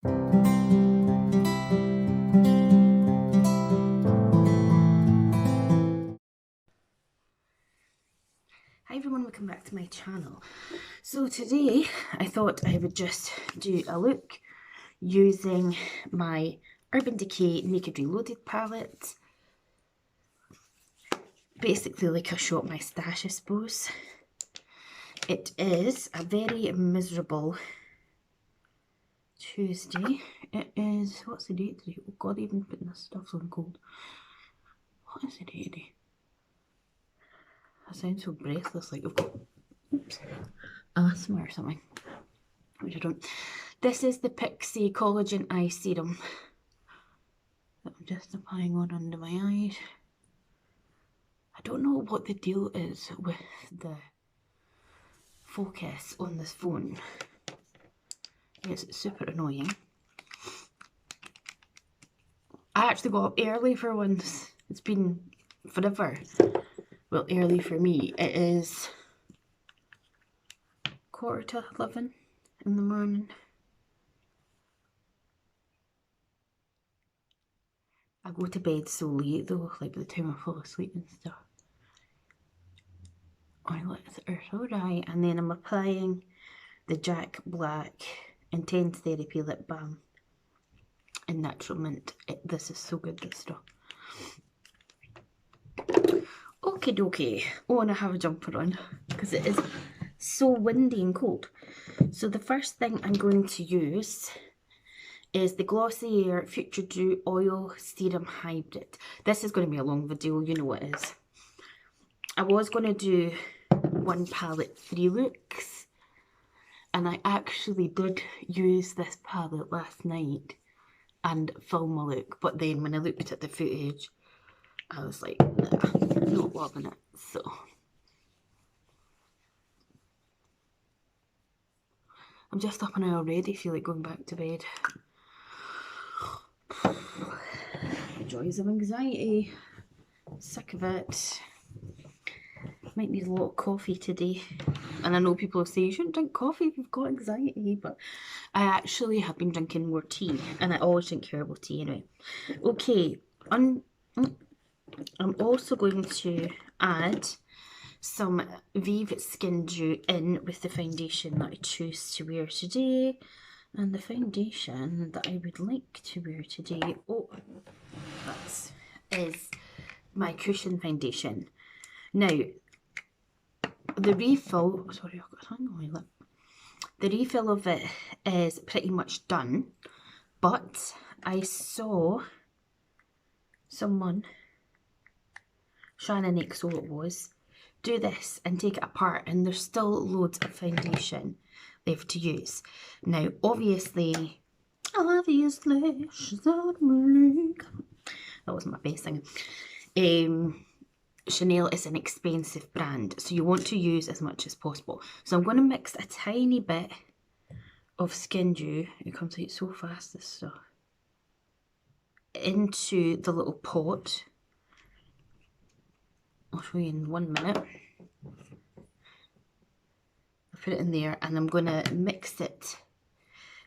Hi everyone, welcome back to my channel. So today I thought I would just do a look using my Urban Decay Naked Reloaded palette. Basically like a shop my stash, I suppose. It is a very miserable Tuesday. It is, what's the date today? Oh god, even putting this stuff on cold. What is the date today? I sound so breathless, like I've got asthma or something, which I don't. This is the Pixie Collagen Eye Serum that I'm just applying on under my eyes. I don't know what the deal is with the focus on this phone. It's super annoying. I actually got up early for once. It's been forever. Well, early for me. It is 11:15 in the morning. I go to bed so late though, like by the time I fall asleep and stuff. Eyelids are so dry, and then I'm applying the Jack Black Intense Therapy Lip Balm in Natural Mint. This is so good, this stuff. Okie dokie. Oh, and I have a jumper on because it is so windy and cold. So the first thing I'm going to use is the Glossier Future Dew Oil Serum Hybrid. This is going to be a long video, you know what it is. I was going to do one palette 3 looks, and I actually did use this palette last night and film a look, but then when I looked at the footage I was like, nah, not loving it. So I'm just up and I already feel like going back to bed. Joys of anxiety. Sick of it. Might need a lot of coffee today. And I know people say you shouldn't drink coffee if you've got anxiety, but I actually have been drinking more tea, and I always drink herbal tea anyway. Okay, I'm also going to add some Vive Skin Dew in with the foundation that I choose to wear today. And the foundation that I would like to wear today, that is my Cushion foundation. Now, the refill, sorry, I've got a hang on my lip. The refill of it is pretty much done, but I saw someone, Shannon XO it was, do this and take it apart, and there's still loads of foundation left to use. Now, obviously, that wasn't my best singing. Chanel is an expensive brand, so you want to use as much as possible. So I'm going to mix a tiny bit of Skin Dew, it comes out so fast, this stuff, into the little pot. I'll show you in 1 minute. I'll put it in there, and I'm going to mix it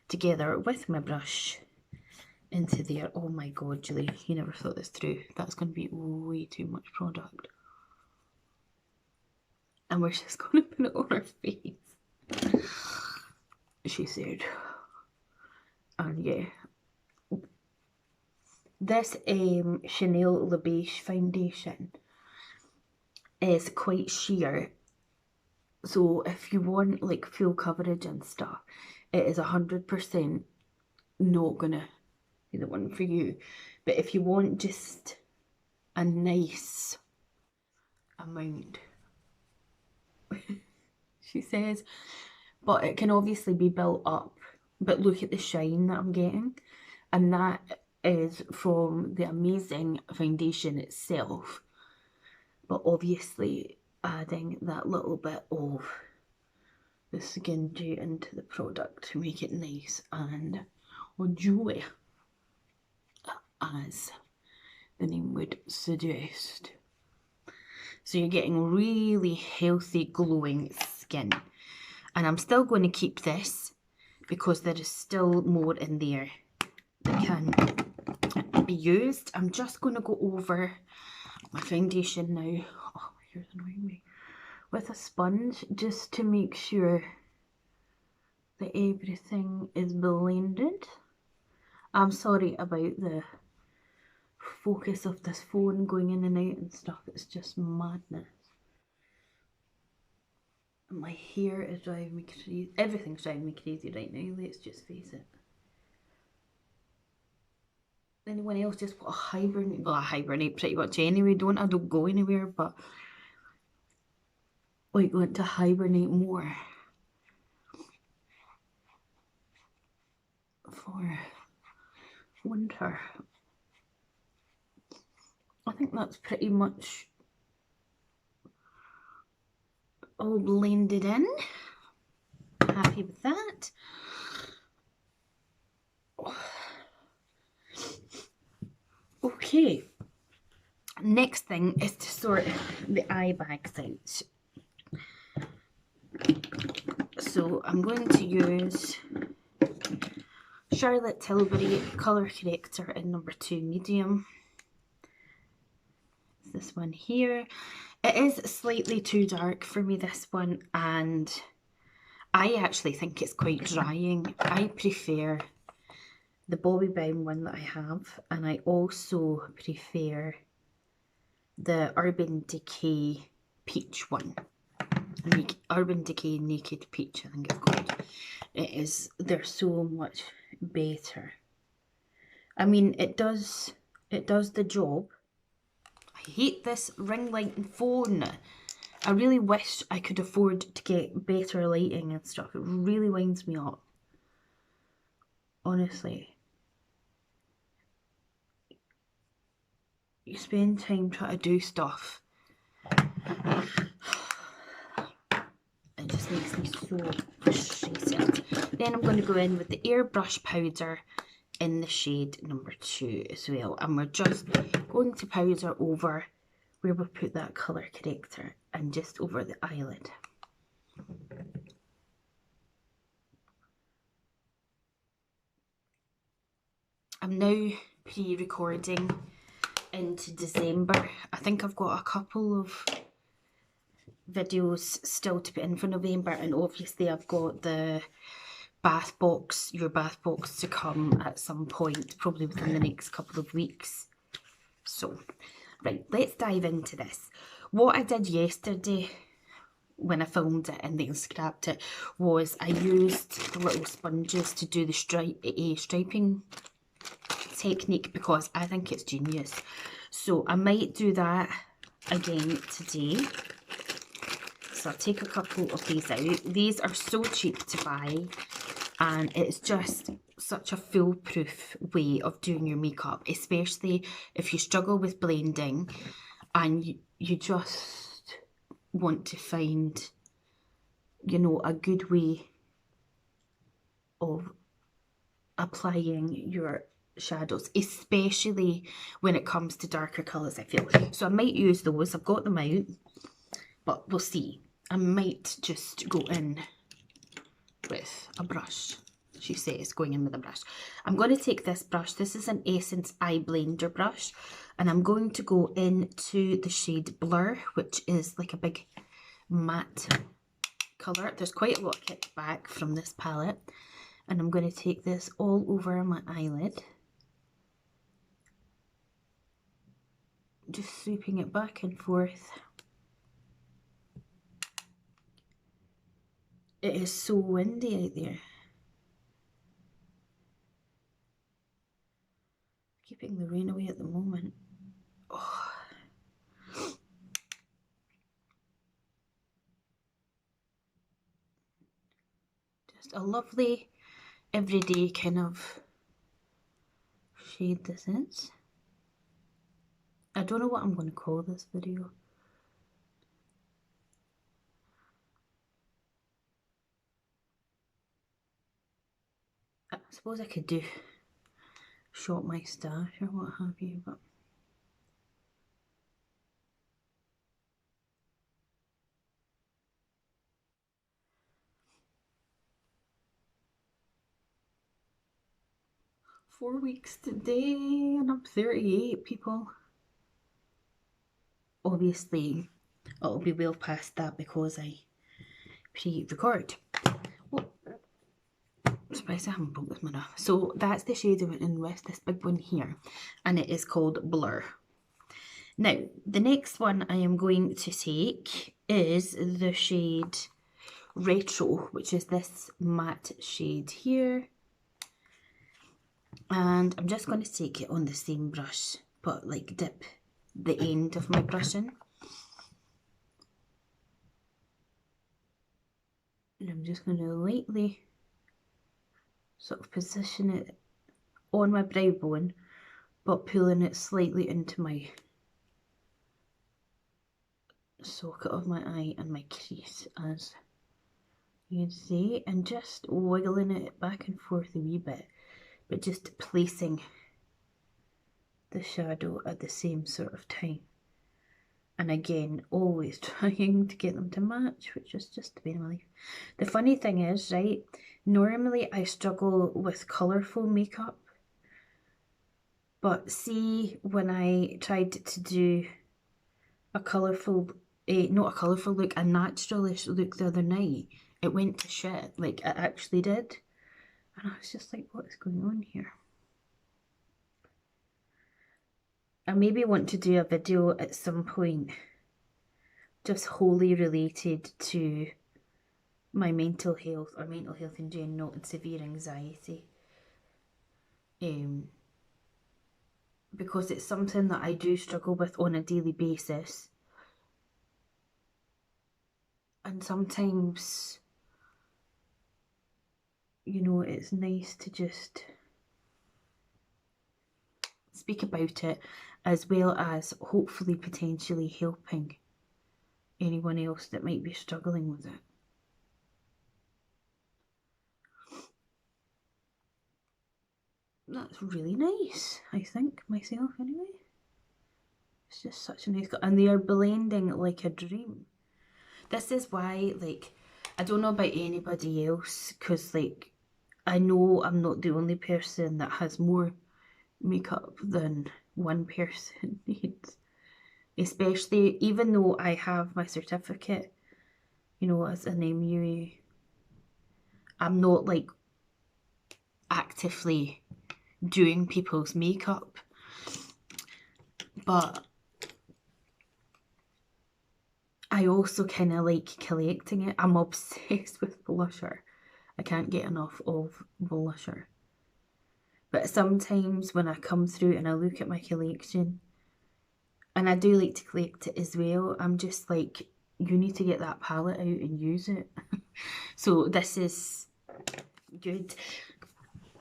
together with my brush into there. Oh my god, Julie, you never thought this through. That's going to be way too much product. And we're just going to put it on our face, she said. And yeah, this Chanel Le Beige foundation is quite sheer, so if you want like full coverage and stuff, it is 100% not gonna be the one for you. But if you want just a nice amount, she says, but it can obviously be built up. But look at the shine that I'm getting, and that is from the amazing foundation itself, but obviously adding that little bit of the Skin Dew into the product to make it nice and dewy, as the name would suggest. So you're getting really healthy glowing skin. And I'm still going to keep this because there is still more in there that can be used. I'm just going to go over my foundation now. Oh, my hair's annoying me. With a sponge, just to make sure that everything is blended. I'm sorry about the focus of this phone going in and out and stuff. It's just madness. My hair is driving me crazy. Everything's driving me crazy right now, let's just face it. Anyone else just want to hibernate? Well, I hibernate pretty much anyway, don't I? Don't go anywhere, but like want to hibernate more for winter. I think that's pretty much all blended in. Happy with that. Okay, next thing is to sort the eye bags out. So I'm going to use Charlotte Tilbury Colour Corrector in number 2 medium. This one here. It is slightly too dark for me, this one, and I actually think it's quite drying. I prefer the Bobbi Brown one that I have, and I also prefer the Urban Decay Peach one. Urban Decay Naked Peach, I think it's called. They're so much better. I mean, it does the job. I hate this ring light and phone. I really wish I could afford to get better lighting and stuff. It really winds me up. Honestly. You spend time trying to do stuff. It just makes me so frustrated. Then I'm going to go in with the airbrush powder in the shade number 2 as well. And we're just going to powder over where we put that colour corrector and just over the eyelid. I'm now pre-recording into December. I think I've got a couple of videos still to put in for November, and obviously I've got the bath box, your bath box, to come at some point, probably within the next couple of weeks. So, right, let's dive into this. What I did yesterday when I filmed it and then scrapped it was I used the little sponges to do the striping technique because I think it's genius. So I might do that again today. So I'll take a couple of these out. These are so cheap to buy, and it's just such a foolproof way of doing your makeup, especially if you struggle with blending and you just want to find, you know, a good way of applying your shadows, especially when it comes to darker colours, I feel. So I might use those. I've got them out, but we'll see. I might just go in with a brush. She says going in with a brush. I'm going to take this brush. This is an Essence Eye Blender brush, and I'm going to go into the shade Blur, which is like a big matte colour. There's quite a lot kicked back from this palette, and I'm going to take this all over my eyelid, just sweeping it back and forth. It is so windy out there. Keeping the rain away at the moment. Oh. Just a lovely everyday kind of shade this is. I don't know what I'm going to call this video. I suppose I could do shot my stash or what have you, but 4 weeks today and I'm 38, people. Obviously, it'll be well past that because I pre-record. Oh, surprised I haven't broke this one off. So that's the shade I went in with, this big one here, and it is called Blur. Now, the next one I am going to take is the shade Retro, which is this matte shade here. And I'm just going to take it on the same brush, but like dip the end of my brush in. And I'm just going to lightly sort of position it on my brow bone, but pulling it slightly into my socket of my eye and my crease, as you can see, and just wiggling it back and forth a wee bit, but just placing the shadow at the same sort of time. And again, always trying to get them to match, which is just the way of my life. The funny thing is, right, normally I struggle with colourful makeup, but see, when I tried to do a colourful, not a colourful look, a naturalish look the other night, it went to shit, like it actually did. And I was just like, what is going on here? I maybe want to do a video at some point just wholly related to my mental health, or mental health in general, and severe anxiety. Because it's something that I do struggle with on a daily basis. And sometimes, you know, it's nice to just speak about it, as well as hopefully potentially helping anyone else that might be struggling with it. That's really nice, I think, myself anyway. It's just such a nice colour, and they are blending like a dream. This is why, like, I don't know about anybody else, because, like, I know I'm not the only person that has more makeup than one person needs. Especially, even though I have my certificate, you know, as an MUA, I'm not, like, actively doing people's makeup, but I also kind of like collecting it. I'm obsessed with blusher. I can't get enough of blusher. But sometimes when I come through and I look at my collection, and I do like to collect it as well, I'm just like, you need to get that palette out and use it. So this is good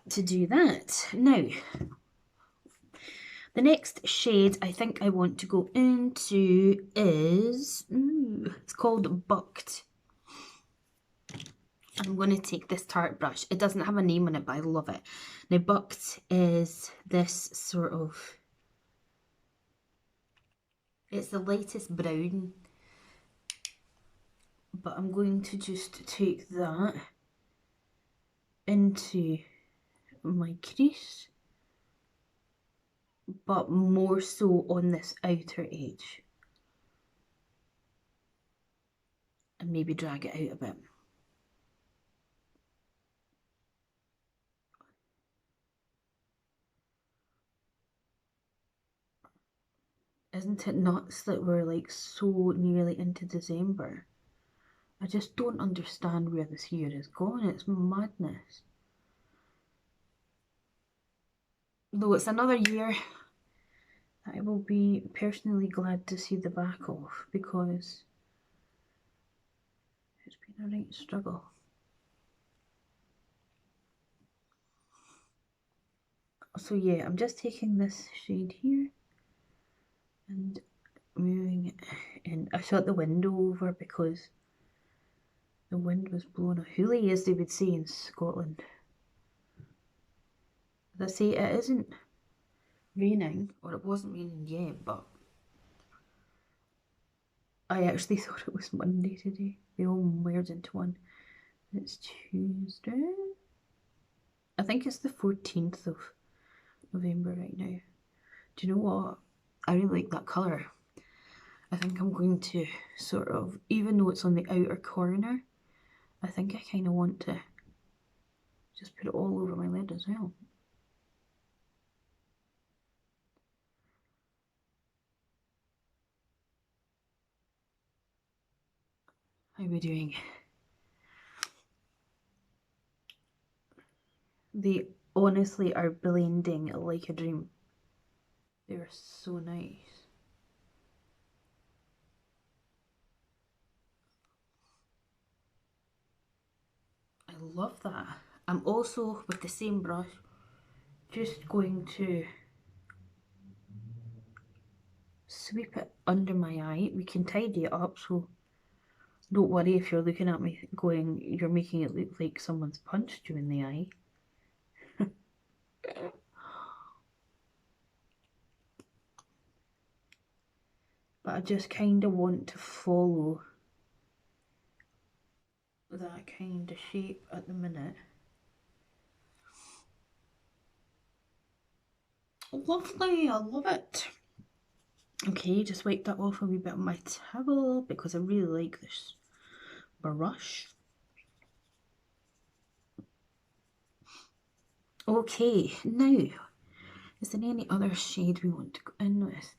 to do that. Now, the next shade I think I want to go into is, it's called Bucked. I'm going to take this Tarte brush. It doesn't have a name on it, but I love it. Now, Bucked is this sort of, it's the lightest brown, but I'm going to just take that into my crease, but more so on this outer edge, and maybe drag it out a bit. Isn't it nuts that we're like so nearly into December? I just don't understand where this year is going. It's madness. Though it's another year that I will be personally glad to see the back of, because it's been a right struggle. So yeah, I'm just taking this shade here and moving it in. I shut the window over because the wind was blowing a hoolie, as they would say in Scotland. As I say, it isn't raining, or it wasn't raining yet, but I actually thought it was Monday today. They all merged into one. It's Tuesday. I think it's the 14th of November right now. Do you know what? I really like that colour. I think I'm going to sort of, even though it's on the outer corner, I think I kind of want to just put it all over my lid as well. How are we doing? They honestly are blending like a dream. They're so nice. I love that. I'm also, with the same brush, just going to sweep it under my eye. We can tidy it up, so don't worry if you're looking at me going, you're making it look like someone's punched you in the eye. But I just kind of want to follow that kind of shape at the minute. Lovely, I love it. Okay, just wipe that off a wee bit on my towel because I really like this brush. Okay, now, is there any other shade we want to go in with?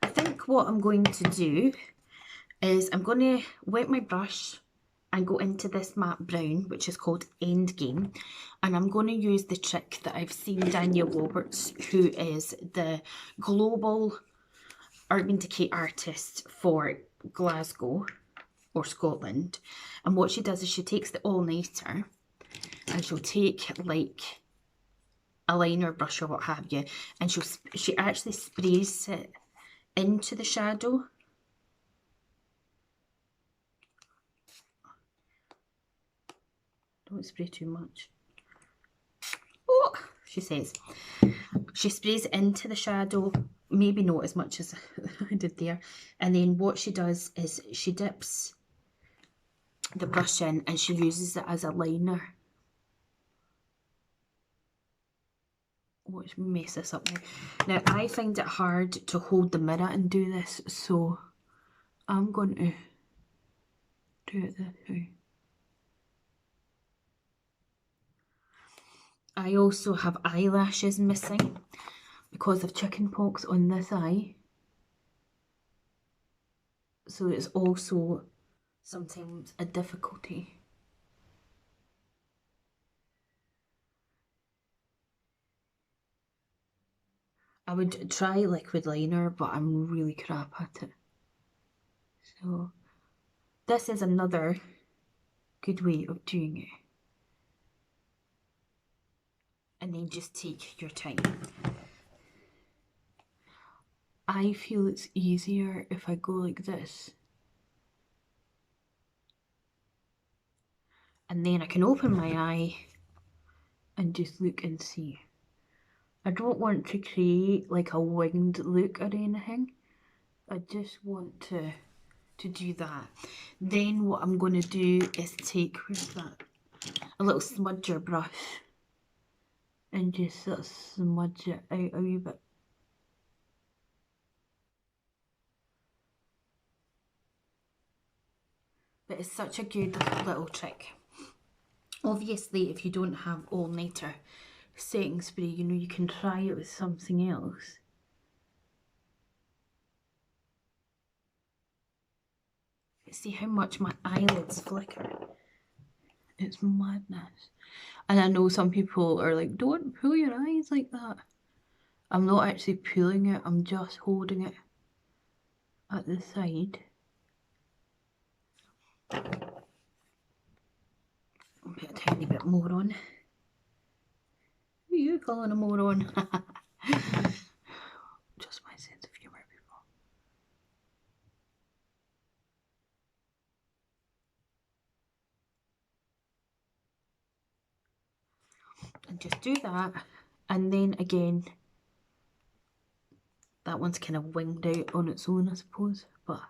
I think what I'm going to do is I'm going to wet my brush and go into this matte brown, which is called Endgame, and I'm going to use the trick that I've seen Danielle Roberts, who is the global Urban Decay artist for Glasgow or Scotland, and what she does is she takes the all-nighter and she'll take like a liner brush or what have you, and she actually sprays it into the shadow. Don't spray too much. Oh, she says. She sprays it into the shadow, maybe not as much as I did there. And then what she does is she dips the brush in and she uses it as a liner. Let's mess this up now. Now, I find it hard to hold the mirror and do this, so I'm going to do it this way. I also have eyelashes missing because of chickenpox on this eye. So it's also sometimes a difficulty. I would try liquid liner, but I'm really crap at it. So this is another good way of doing it. And then just take your time. I feel it's easier if I go like this. And then I can open my eye and just look and see. I don't want to create like a winged look or anything. I just want to do that. Then what I'm going to do is take, where's that? A little smudger brush and just sort of smudge it out a wee bit. But it's such a good little trick. Obviously, if you don't have all-nighter setting spray, you know, you can try it with something else. See how much my eyelids flicker. It's madness. And I know some people are like, don't pull your eyes like that. I'm not actually pulling it, I'm just holding it at the side. I'll put a tiny bit more on. Who are you calling a moron? Just my sense of humour, people. And just do that, and then again, that one's kind of winged out on its own, I suppose, but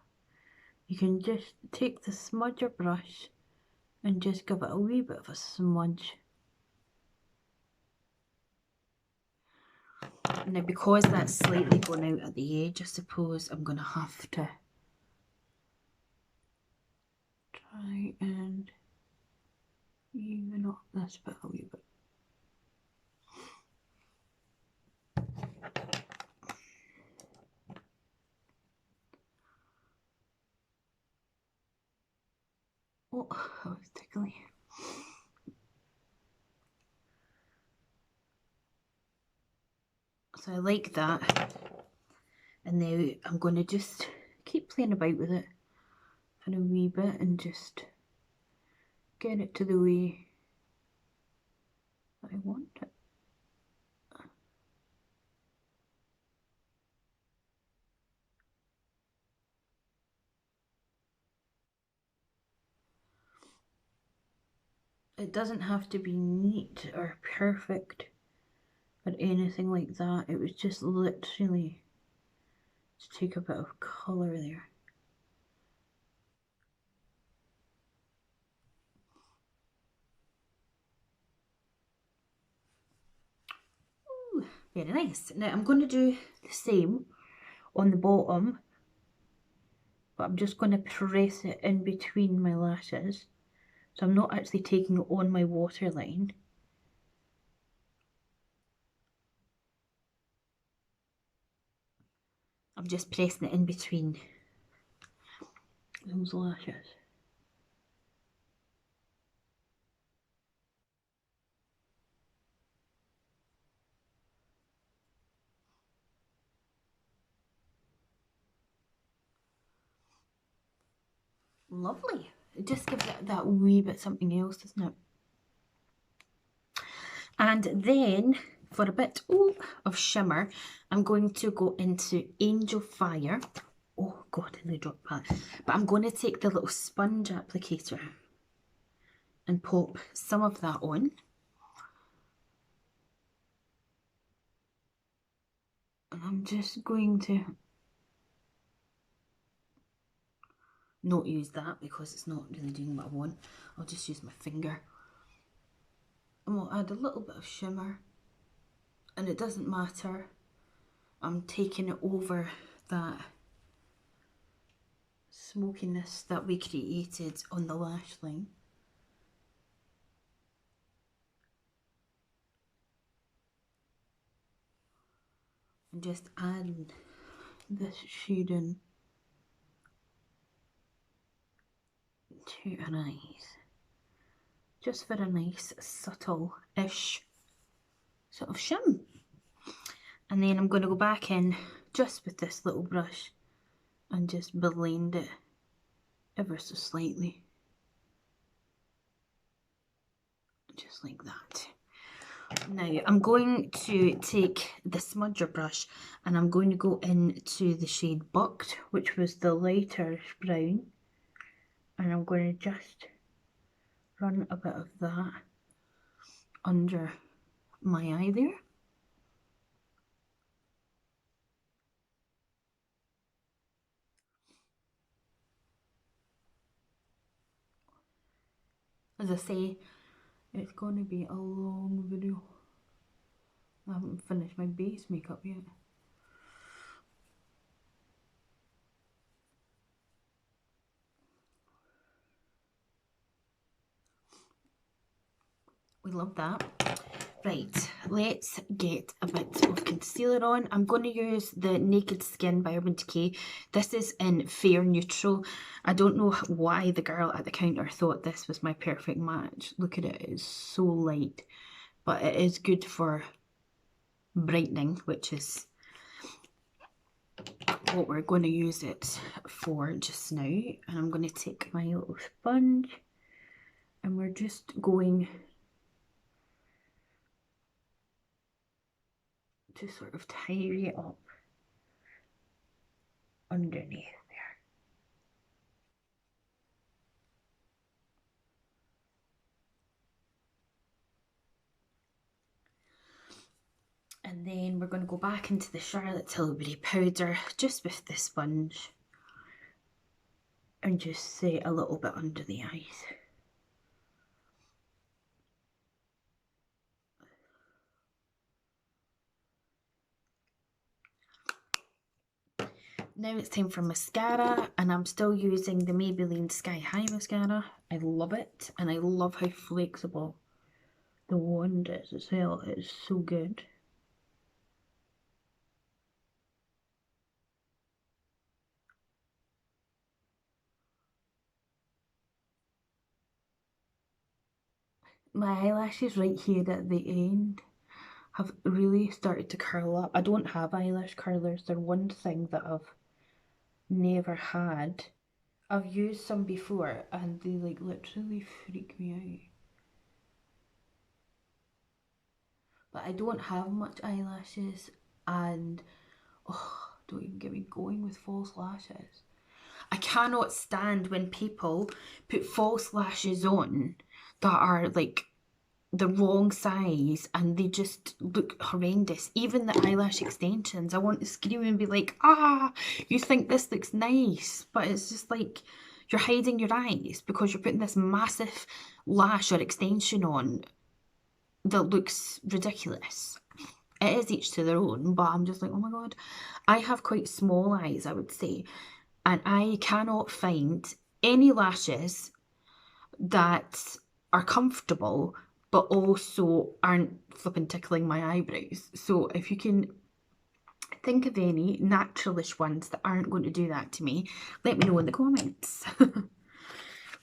you can just take the smudger brush and just give it a wee bit of a smudge. Now, because that's slightly going out at the edge, I suppose I'm going to have to try and even up this bit a wee bit. Oh, that was tickly. So I like that. And now I'm going to just keep playing about with it for a wee bit and just get it to the way that I want it. It doesn't have to be neat or perfect or anything like that. It was just literally to take a bit of colour there. Ooh, very nice. Now I'm going to do the same on the bottom, but I'm just going to press it in between my lashes. So I'm not actually taking it on my waterline. I'm just pressing it in between those lashes. Lovely. It just gives it that wee bit something else, doesn't it? And then for a bit of shimmer, I'm going to go into Angel Fire. Oh God, I nearly dropped that. But I'm going to take the little sponge applicator and pop some of that on. And I'm just going to not use that because it's not really doing what I want. I'll just use my finger. And we'll add a little bit of shimmer. And it doesn't matter. I'm taking it over that smokiness that we created on the lash line. And just add this shading to her eyes. Just for a nice subtle-ish sort of shim. And then I'm going to go back in just with this little brush and just blend it ever so slightly. Just like that. Now I'm going to take the smudger brush and I'm going to go into the shade Bucked, which was the lighter brown. And I'm going to just run a bit of that under my eye there. As I say, it's going to be a long video. I haven't finished my base makeup yet. We love that. Right, let's get a bit of concealer on. I'm going to use the Naked Skin by Urban Decay. This is in Fair Neutral. I don't know why the girl at the counter thought this was my perfect match. Look at it, it's so light. But it is good for brightening, which is what we're going to use it for just now. And I'm going to take my little sponge and we're just going to sort of tidy it up underneath there. And then we're going to go back into the Charlotte Tilbury powder just with the sponge and just set a little bit under the eyes. Now it's time for mascara, and I'm still using the Maybelline Sky High mascara. I love it, and I love how flexible the wand is as well. It's so good. My eyelashes right here at the end have really started to curl up. I don't have eyelash curlers. They're one thing that I've never had. I've used some before and they like literally freak me out. But I don't have much eyelashes, and oh, don't even get me going with false lashes. I cannot stand when people put false lashes on that are like the wrong size and they just look horrendous. Even the eyelash extensions, I want to scream and be like, ah, you think this looks nice, but it's just like you're hiding your eyes because you're putting this massive lash or extension on that looks ridiculous. It is each to their own, but I'm just like, oh my god. I have quite small eyes, I would say, and I cannot find any lashes that are comfortable but also aren't flipping tickling my eyebrows. So if you can think of any naturalish ones that aren't going to do that to me, let me know in the comments.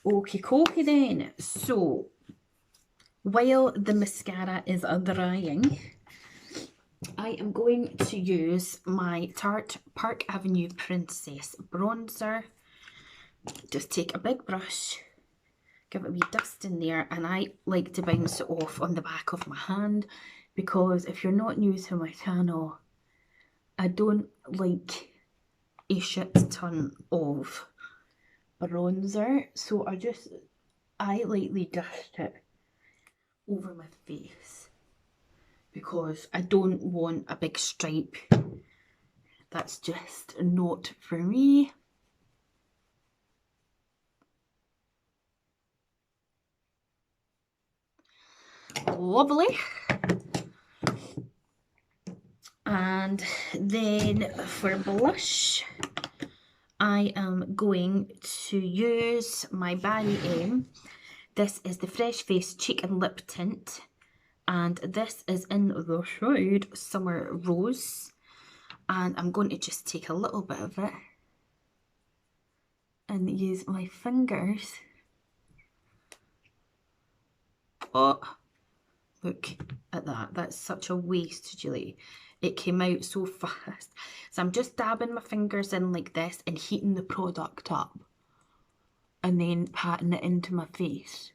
Okie dokie then. So while the mascara is drying, I am going to use my Tarte Park Avenue Princess bronzer. Just take a big brush, give it a wee dust in there, and I like to bounce it off on the back of my hand because if you're not new to my channel, I don't like a shit ton of bronzer, so I lightly dust it over my face because I don't want a big stripe. That's just not for me. Lovely. And then for blush, I am going to use my Barry M. This is the Fresh Face Cheek and Lip Tint, and this is in the shade Summer Rose. And I'm going to just take a little bit of it and use my fingers. Oh, look at that. That's such a waste, Julie. It came out so fast. So I'm just dabbing my fingers in like this and heating the product up. And then patting it into my face.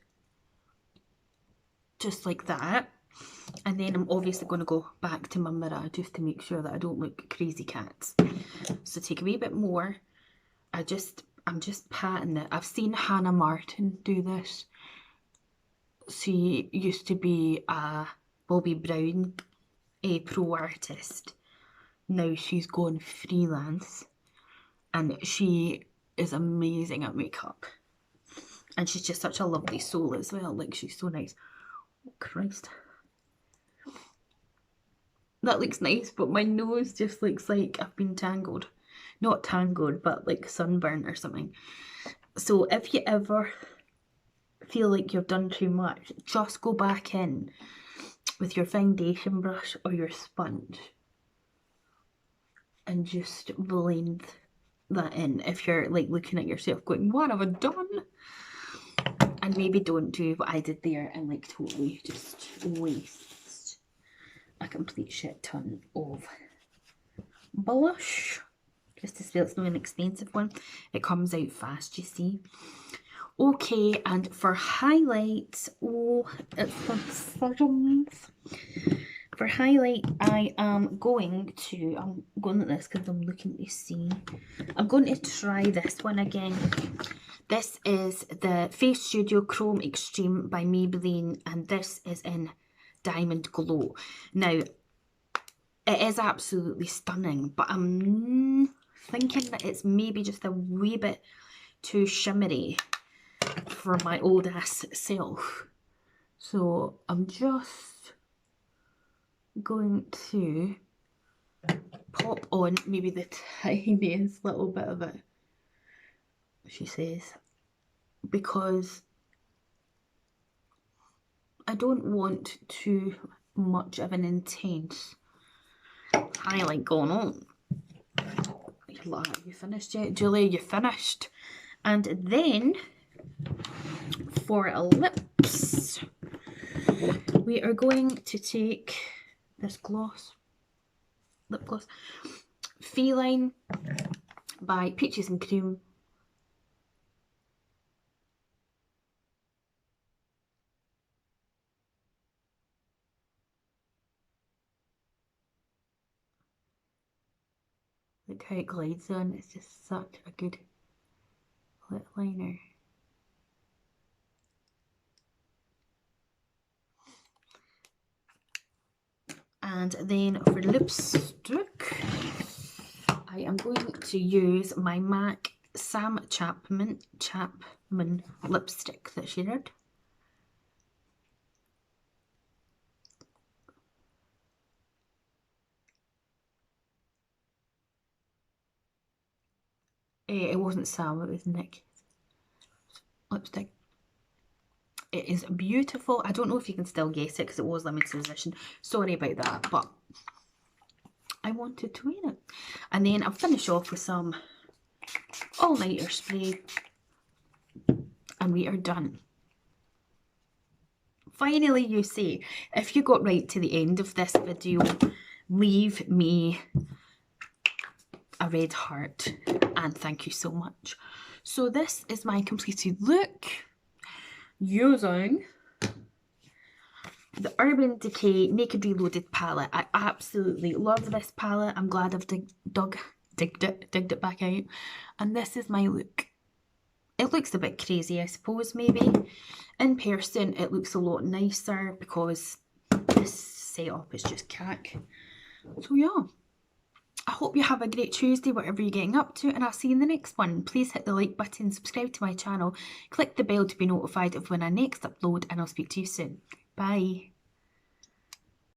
Just like that. And then I'm obviously going to go back to my mirror just to make sure that I don't look crazy cats. So take a wee bit more. I'm just patting it. I've seen Hannah Martin do this. She used to be a Bobbi Brown, a pro artist. Now she's gone freelance and she is amazing at makeup. And she's just such a lovely soul as well. Like, she's so nice. Oh, Christ. That looks nice, but my nose just looks like I've been tangled. Not tangled, but like sunburnt or something. So if you ever feel like you've done too much, just go back in with your foundation brush or your sponge and just blend that in if you're like looking at yourself going, what have I done? And maybe don't do what I did there and like totally just waste a complete shit ton of blush. Just as well, it's not an expensive one. It comes out fast, you see. Okay, and for highlights, oh, it's the settings. For highlight, I'm going at this because I'm looking to see. I'm going to try this one again. This is the Face Studio Chrome Extreme by Maybelline, and this is in Diamond Glow. Now, it is absolutely stunning, but I'm thinking that it's maybe just a wee bit too shimmery for my old ass self. So I'm just going to pop pop on maybe the tiniest little bit of it, she says, because I don't want too much of an intense highlight going on. You finished yet, Julia? You finished. And then for lips, we are going to take this gloss, lip gloss, Feline by Peaches and Cream. Look how it glides on, it's just such a good lip liner. And then for lipstick, I am going to use my MAC Sam Chapman lipstick that she did. It wasn't Sam, it was Nick lipstick. It is beautiful. I don't know if you can still guess it because it was limited edition. Sorry about that, but I wanted to wear it. And then I'll finish off with some all-nighter spray. And we are done. Finally, you say, if you got right to the end of this video, leave me a red heart and thank you so much. So this is my completed look using the Urban Decay Naked Reloaded palette. I absolutely love this palette. I'm glad I've digged it back out. And this is my look. It looks a bit crazy, I suppose, maybe. In person, it looks a lot nicer because this setup is just cack. So yeah. I hope you have a great Tuesday, whatever you're getting up to, and I'll see you in the next one. Please hit the like button, subscribe to my channel, click the bell to be notified of when I next upload, and I'll speak to you soon. Bye.